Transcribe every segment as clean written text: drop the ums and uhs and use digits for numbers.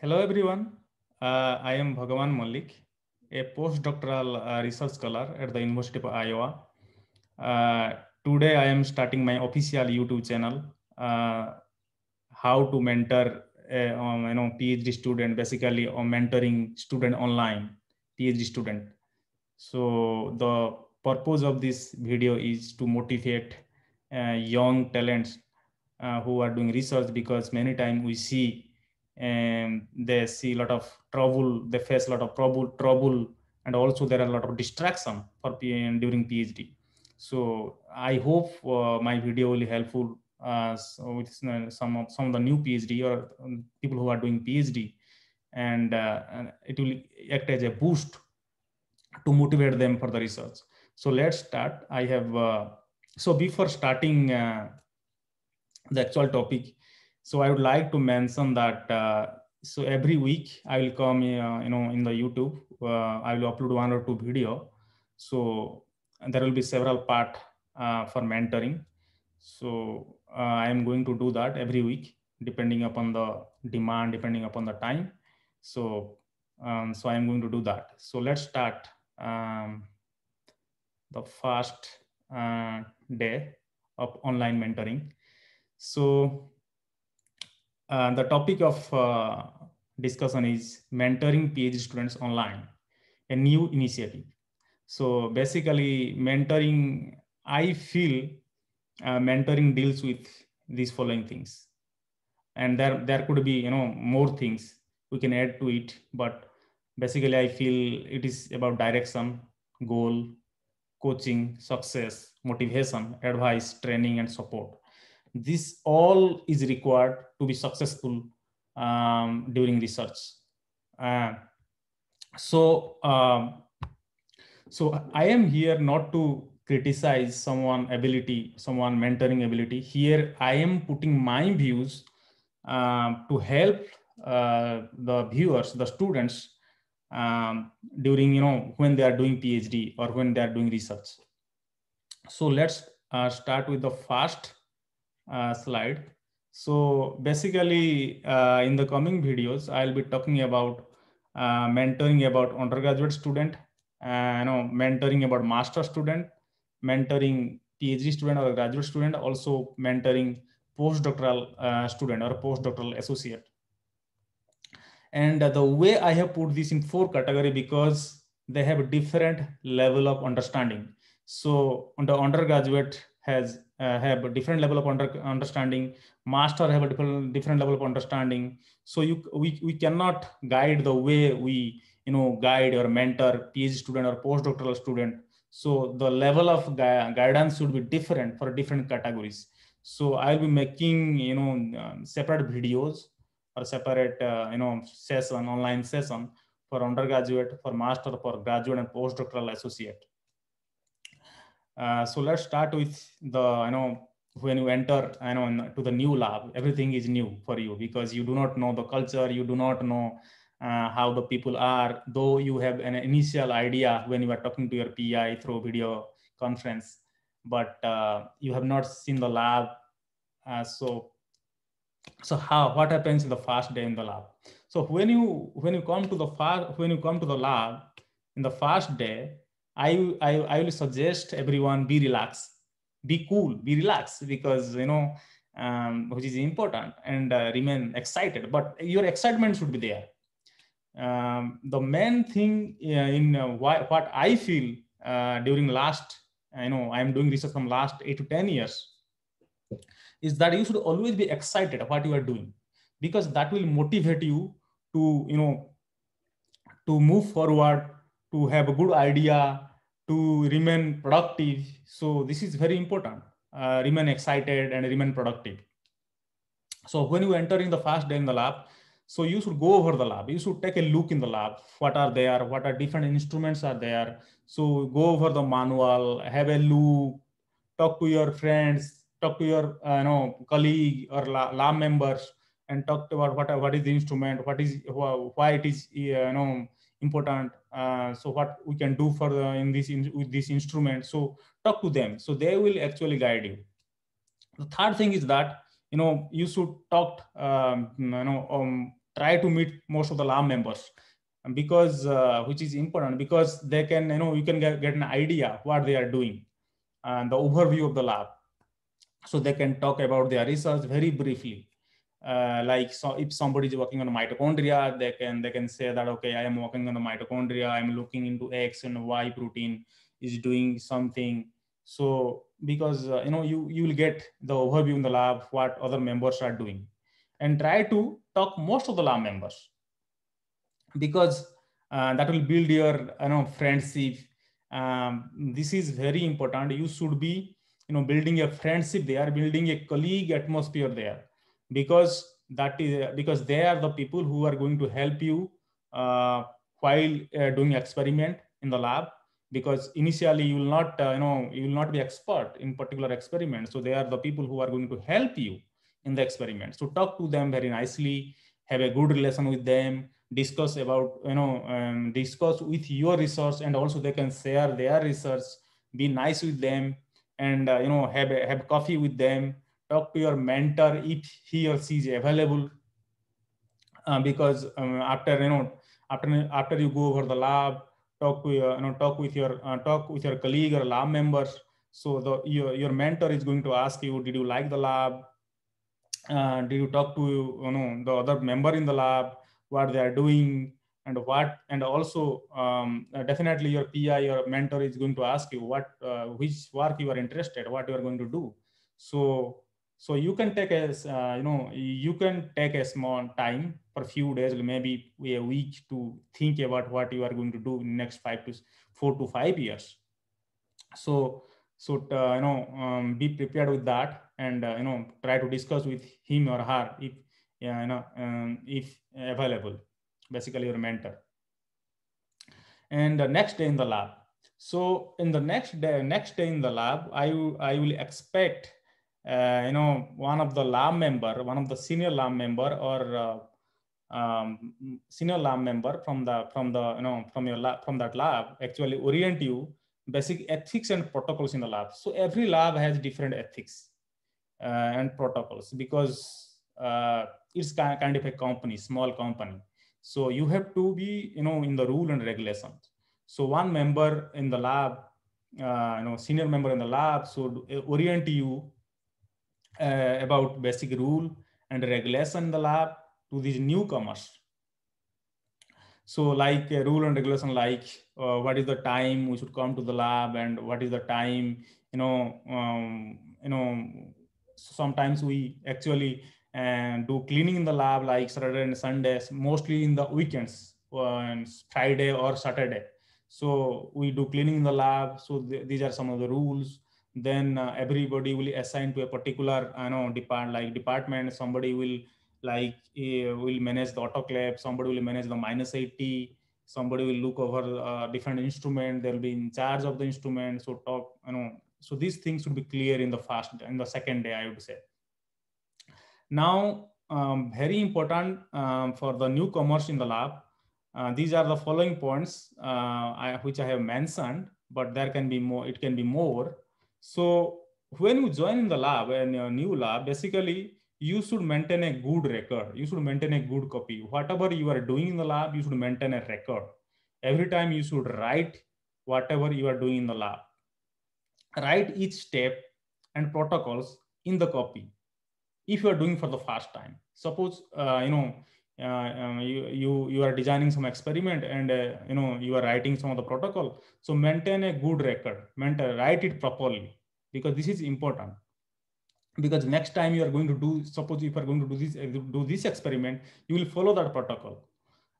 Hello everyone, I am Bhagavan Mallik, a postdoctoral research scholar at the University of Iowa. Uh, Today I am starting my official YouTube channel, how to mentor PhD student, basically mentoring student online, PhD student. So the purpose of this video is to motivate young talents who are doing research, because many times we see they see a lot of trouble, they face a lot of trouble, and also there are a lot of distraction during PhD. So I hope my video will be helpful with some of the new PhD or people who are doing PhD, and it will act as a boost to motivate them for the research. So let's start. So before starting the actual topic, so I would like to mention that so every week I will come, in the YouTube. I will upload one or two video. So there will be several part for mentoring. So I am going to do that every week, depending upon the demand, depending upon the time. So I am going to do that. So let's start the first day of online mentoring. So the topic of discussion is mentoring PhD students online, a new initiative. So basically, mentoring, I feel mentoring deals with these following things, and there could be more things we can add to it, but basically I feel it is about direction, goal, coaching, success, motivation, advice, training, and support. This all is required to be successful during research. Uh, so, um, so I am here not to criticize someone mentoring ability. Here, I am putting my views to help the viewers, the students, during when they are doing PhD or when they are doing research. So let's start with the first slide. So basically, in the coming videos, I'll be talking about mentoring about undergraduate student, mentoring about master student, mentoring PhD student or graduate student, also mentoring postdoctoral student or postdoctoral associate. And the way I have put this in 4 category, because they have a different level of understanding. So the undergraduate have a different level of understanding, master have a different level of understanding. So we cannot guide the way we guide or mentor PhD student or postdoctoral student. So the level of guidance should be different for different categories. So I'll be making separate videos or separate session, online session for undergraduate, for master, for graduate and postdoctoral associate. So let's start with the when you enter to the new lab, everything is new for you, because you do not know the culture, you do not know how the people are, though you have an initial idea when you are talking to your PI through video conference, but you have not seen the lab. So what happens in the first day in the lab? So when you come to the lab in the first day, I will suggest everyone be relaxed, be cool, be relaxed, because which is important, and remain excited, but your excitement should be there. The main thing what I feel during last, I'm doing research from last 8 to 10 years, is that you should always be excited what you are doing, because that will motivate you to to move forward, to have a good idea, to remain productive. So this is very important. Remain excited and remain productive. So when you enter in the first day in the lab, so you should go over the lab, you should take a look in the lab, what are there, what are different instruments are there. So go over the manual, have a look, talk to your friends, talk to your colleague or lab members, and talk about what is the instrument, what is why it is important. So what we can do for with this instrument. So talk to them, so they will actually guide you. The third thing is that you should talk try to meet most of the lab members, because which is important, because they can, you can get an idea what they are doing and the overview of the lab. So they can talk about their research very briefly. Like, so if somebody is working on mitochondria, they can say that, okay, I am working on the mitochondria, I'm looking into X and Y protein is doing something. So because you will get the overview in the lab what other members are doing, and try to talk most of the lab members, because that will build your friendship. This is very important. You should be building a friendship there, building a colleague atmosphere there, because because they are the people who are going to help you while doing experiment in the lab. Because initially you will not you will not be expert in particular experiment, so they are the people who are going to help you in the experiment. So talk to them very nicely, have a good relation with them, discuss about discuss with your research, and also they can share their research. Be nice with them, and have coffee with them. Talk to your mentor if he or she is available, because after you go over the lab, talk to talk with your colleague or lab members. So your mentor is going to ask you, did you like the lab? Did you talk to the other member in the lab, what they are doing, and also definitely your PI or mentor is going to ask you which work you are interested, what you are going to do. So you can take you can take a small time for a few days, maybe a week, to think about what you are going to do in next 4 to 5 years. So be prepared with that, and try to discuss with him or her if available, basically your mentor. And the next day in the lab. So in the next day in the lab, I will expect one of the senior lab member, or senior lab member from your lab, from that lab, actually orient you basic ethics and protocols in the lab. So every lab has different ethics and protocols, because it's kind of a company, small company. So you have to be in the rule and regulations. So one member in the lab, senior member in the lab, should orient you about basic rule and regulation in the lab to these newcomers. So like a rule and regulation, like what is the time we should come to the lab, and what is the time, sometimes we actually do cleaning in the lab, like Saturday and Sundays, mostly in the weekends, and Friday or Saturday. So we do cleaning in the lab. So these are some of the rules. Then everybody will assign to a particular department. Somebody will will manage the autoclave, somebody will manage the -80, somebody will look over different instrument, they'll be in charge of the instrument. So so these things should be clear in the second day, I would say. Now very important for the newcomers in the lab, these are the following points which I have mentioned, but there can be more, it can be more. So when you join in the lab, in a new lab, basically you should maintain a good record. You should maintain a good copy. Whatever you are doing in the lab, you should maintain a record. Every time you should write whatever you are doing in the lab. Write each step and protocols in the copy. If you are doing for the first time, suppose you are designing some experiment, and you are writing some of the protocol. So maintain a good record, write it properly, because this is important. Because next time you are going to do, suppose if you are going to do this experiment, you will follow that protocol.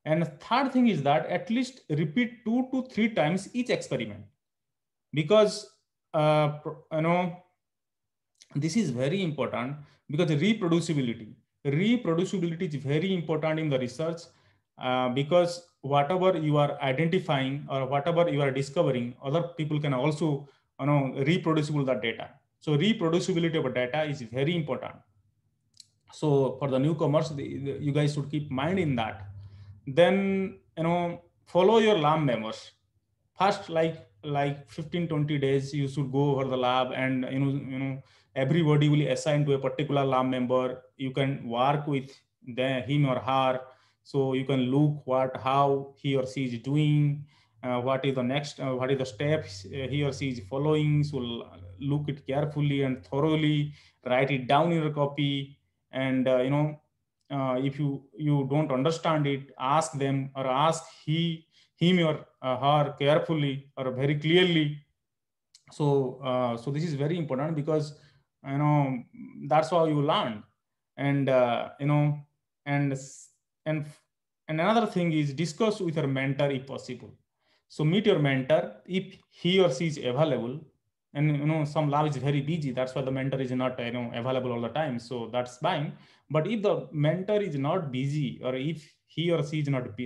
And third thing is that at least repeat 2 to 3 times each experiment, because this is very important, because reproducibility is very important in the research, because whatever you are identifying or whatever you are discovering, other people can also reproducible that data. So reproducibility of data is very important. So for the newcomers, you guys should keep mind in that. Then follow your lab members. First, like 15-20 days, you should go over the lab, and everybody will assign to a particular lab member. You can work with him or her. So you can look how he or she is doing, what is the next, what is the steps he or she is following. So look it carefully and thoroughly, write it down in your copy. And if you don't understand it, ask them or ask him or her carefully or very clearly. So this is very important, because that's how you learn. And and and and another thing is, discuss with your mentor if possible. So meet your mentor if he or she is available. And some lab is very busy, that's why the mentor is not available all the time, so that's fine. But if the mentor is not busy, or if he or she is not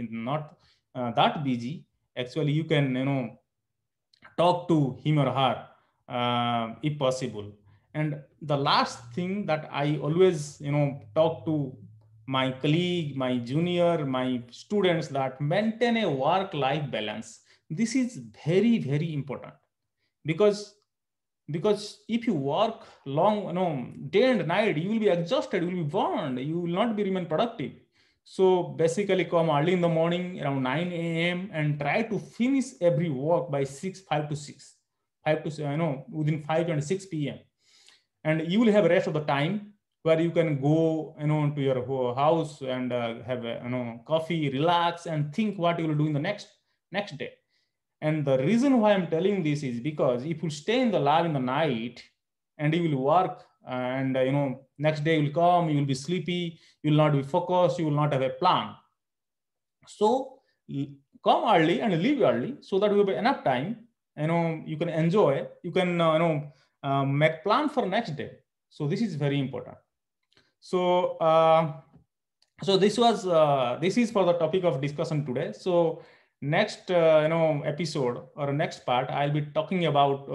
that busy, actually you can talk to him or her if possible. And the last thing that I always talk to my colleague, my junior, my students, that maintain a work life balance. This is very, very important, because if you work long, day and night, you will be exhausted, you will be burned, you will not be remain productive. So basically, come early in the morning around 9 a.m. and try to finish every work by 5 to 6, 5 to within 5 and 6 p.m. And you will have rest of the time, where you can go to your house and have coffee, relax, and think what you will do in the next day. And the reason why I'm telling this is because if you stay in the lab in the night and you will work, and next day will come, you will be sleepy, you will not be focused, you will not have a plan. So come early and leave early, so that you have enough time. You can enjoy, you can make plan for next day. So this is very important. So so this is for the topic of discussion today. So next episode or next part, I'll be talking about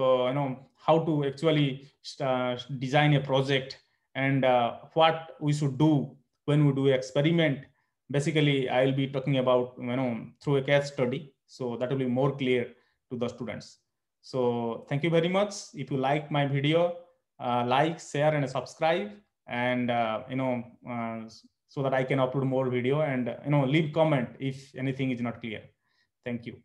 how to actually design a project, and what we should do when we do experiment. Basically, I'll be talking about through a case study, so that will be more clear to the students. So thank you very much. If you like my video, like, share, and subscribe, and so that I can upload more video, and leave comment if anything is not clear. Thank you.